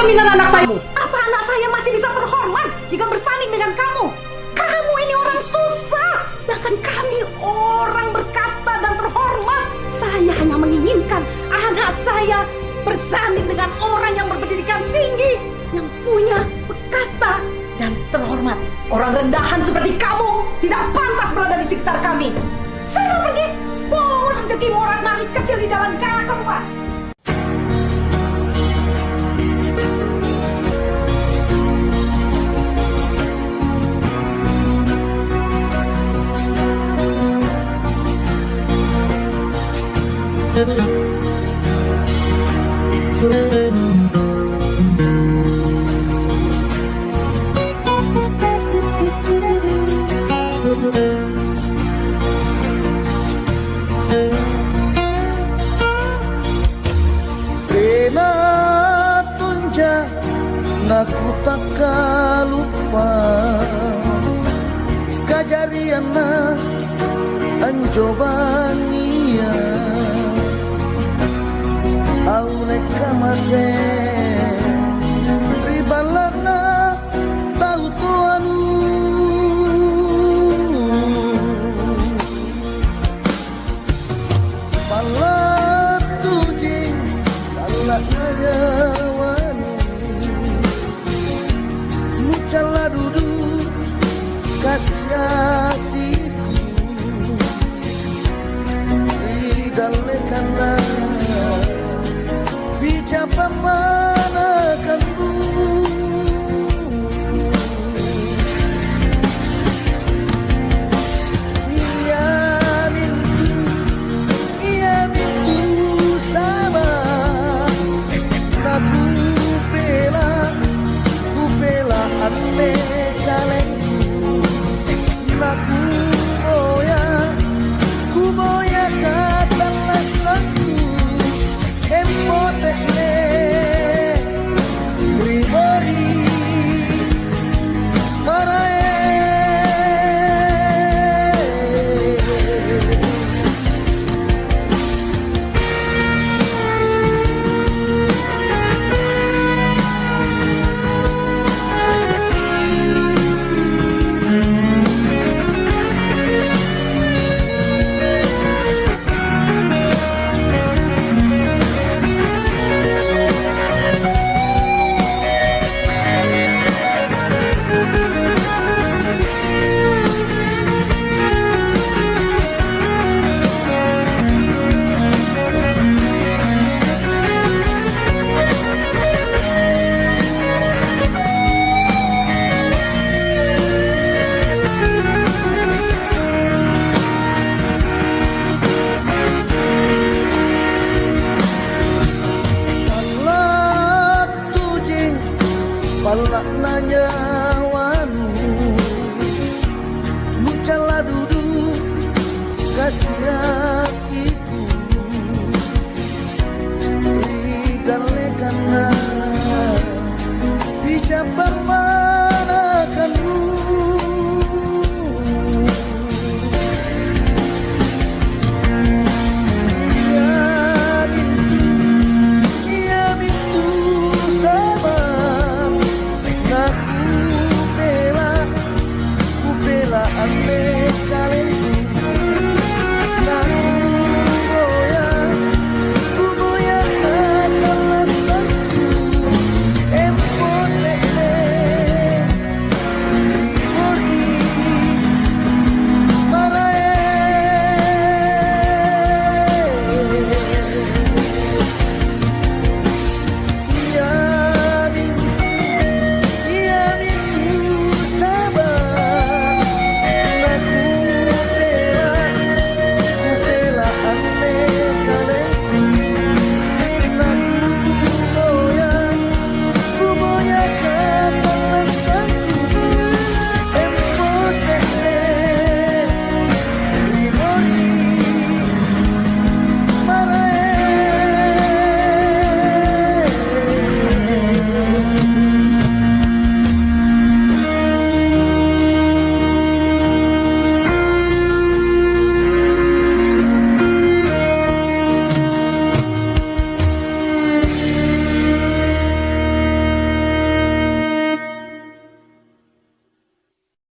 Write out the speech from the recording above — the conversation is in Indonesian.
jaminan anak saya? Apa anak saya masih bisa terhormat jika bersanding dengan kamu? Kamu ini orang susah, sedangkan kami orang berkasta dan terhormat. Saya hanya menginginkan anak saya bersanding dengan orang yang berpendidikan tinggi, yang punya kasta dan terhormat. Orang rendahan seperti kamu tidak pantas berada di sekitar kami. Saya pergi. Orang jadi morat-marit kecil di jalan kaya keluar. Rena tunja naku takkan lupa kajariana anjobania aule kamase ribalana tau tuanu palat tuji palat najawanu mucala duduk kasih-kasihku ridalekana bijapa manakanmu ia mintu sama naku bela ane kalengku naku kuboya kata lasanku empotekne ribori marae palak nanya wanu mucala duduk kasih